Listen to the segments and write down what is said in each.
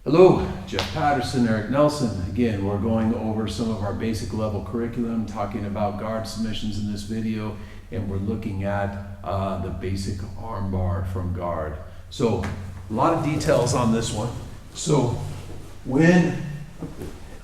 Hello, Jeff Patterson, Eric Nelson. Again, we're going over some of our basic level curriculum, talking about guard submissions in this video, and we're looking at the basic armbar from guard. So, a lot of details on this one. So, when,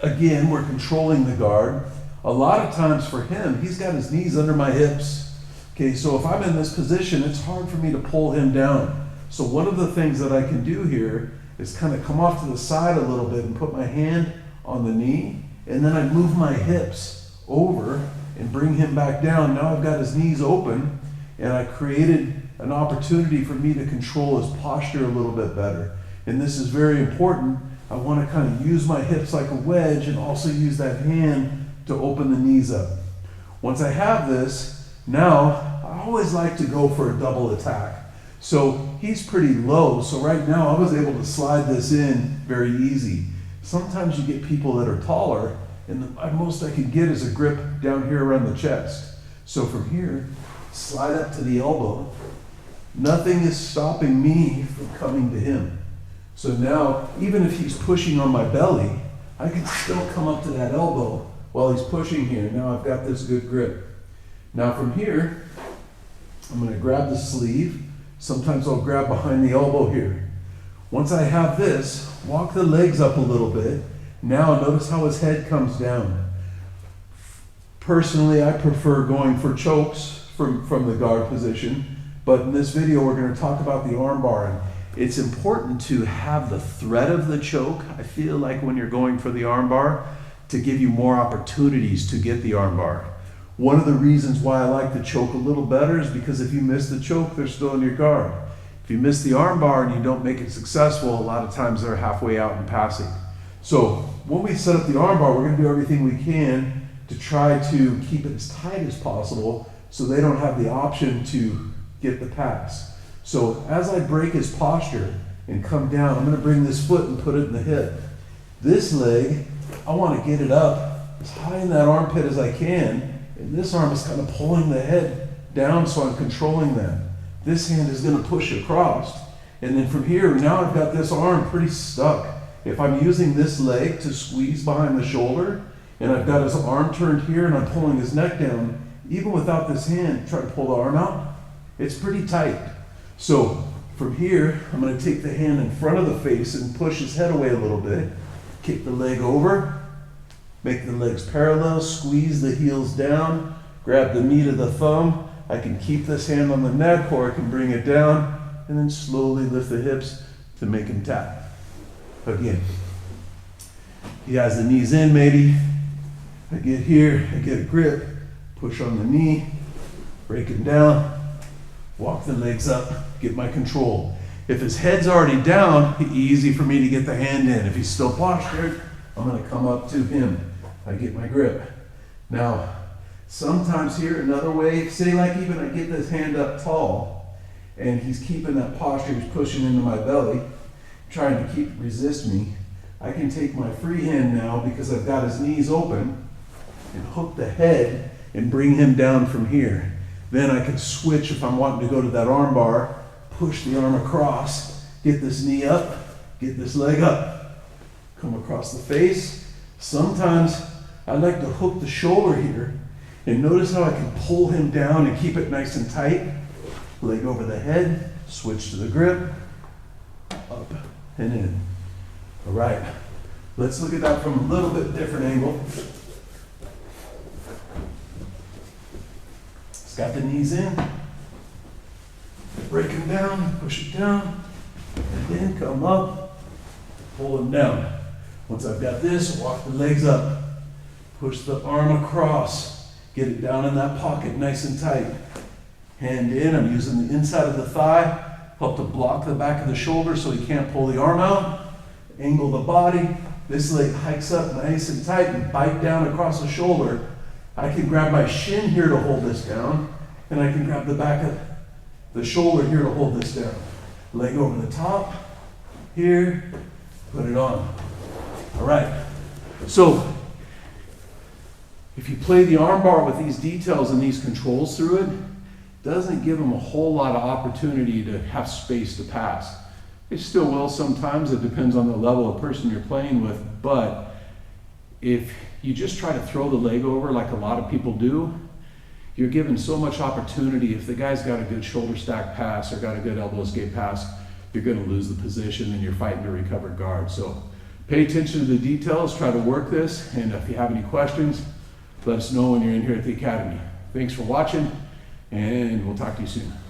again, we're controlling the guard, a lot of times for him, he's got his knees under my hips. Okay, so if I'm in this position, it's hard for me to pull him down. So one of the things that I can do here is kind of come off to the side a little bit and put my hand on the knee, and then I move my hips over and bring him back down. Now I've got his knees open, and I created an opportunity for me to control his posture a little bit better. And this is very important. I want to kind of use my hips like a wedge and also use that hand to open the knees up. Once I have this, now I always like to go for a double attack. So he's pretty low, so right now I was able to slide this in very easy. Sometimes you get people that are taller, and the most I can get is a grip down here around the chest. So from here, slide up to the elbow. Nothing is stopping me from coming to him. So now, even if he's pushing on my belly, I can still come up to that elbow while he's pushing here. Now I've got this good grip. Now from here, I'm going to grab the sleeve. Sometimes I'll grab behind the elbow here. Once I have this, walk the legs up a little bit. Now notice how his head comes down. Personally, I prefer going for chokes from the guard position, but in this video we're going to talk about the armbar. And it's important to have the threat of the choke, I feel like, when you're going for the armbar, to give you more opportunities to get the armbar. One of the reasons why I like the choke a little better is because if you miss the choke, they're still in your guard. If you miss the armbar and you don't make it successful, a lot of times they're halfway out and passing. So when we set up the armbar, we're going to do everything we can to try to keep it as tight as possible so they don't have the option to get the pass. So as I break his posture and come down, I'm going to bring this foot and put it in the hip. This leg, I want to get it up as high in that armpit as I can. And this arm is kind of pulling the head down, so I'm controlling that. This hand is going to push across. And then from here, now I've got this arm pretty stuck. If I'm using this leg to squeeze behind the shoulder, and I've got his arm turned here and I'm pulling his neck down, even without this hand, try to pull the arm out, it's pretty tight. So from here, I'm going to take the hand in front of the face and push his head away a little bit. Kick the leg over. Make the legs parallel, squeeze the heels down, grab the meat of the thumb. I can keep this hand on the neck, or I can bring it down, and then slowly lift the hips to make him tap. Again, he has the knees in maybe. I get here, I get a grip, push on the knee, break him down, walk the legs up, get my control. If his head's already down, easy for me to get the hand in. If he's still postured, I'm going to come up to him. I get my grip. Now, sometimes here, another way, say like even I get this hand up tall, and he's keeping that posture, he's pushing into my belly, trying to resist me. I can take my free hand now, because I've got his knees open, and hook the head and bring him down from here. Then I can switch if I'm wanting to go to that arm bar, push the arm across, get this knee up, get this leg up, come across the face. Sometimes I like to hook the shoulder here, and notice how I can pull him down and keep it nice and tight. Leg over the head, switch to the grip, up and in. All right, let's look at that from a little bit different angle. It's got the knees in, break him down, push it down, and then come up, pull him down. Once I've got this, walk the legs up, push the arm across, get it down in that pocket nice and tight. Hand in, I'm using the inside of the thigh, help to block the back of the shoulder so he can't pull the arm out. Angle the body, this leg hikes up nice and tight and bite down across the shoulder. I can grab my shin here to hold this down, and I can grab the back of the shoulder here to hold this down. Leg over the top, here, put it on. All right, so if you play the armbar with these details and these controls through it, doesn't give them a whole lot of opportunity to have space to pass. It still will sometimes. It depends on the level of person you're playing with. But if you just try to throw the leg over like a lot of people do, you're given so much opportunity. If the guy's got a good shoulder stack pass or got a good elbow escape pass, you're going to lose the position and you're fighting to recover guard. So pay attention to the details, try to work this, and if you have any questions, let us know when you're in here at the Academy. Thanks for watching, and we'll talk to you soon.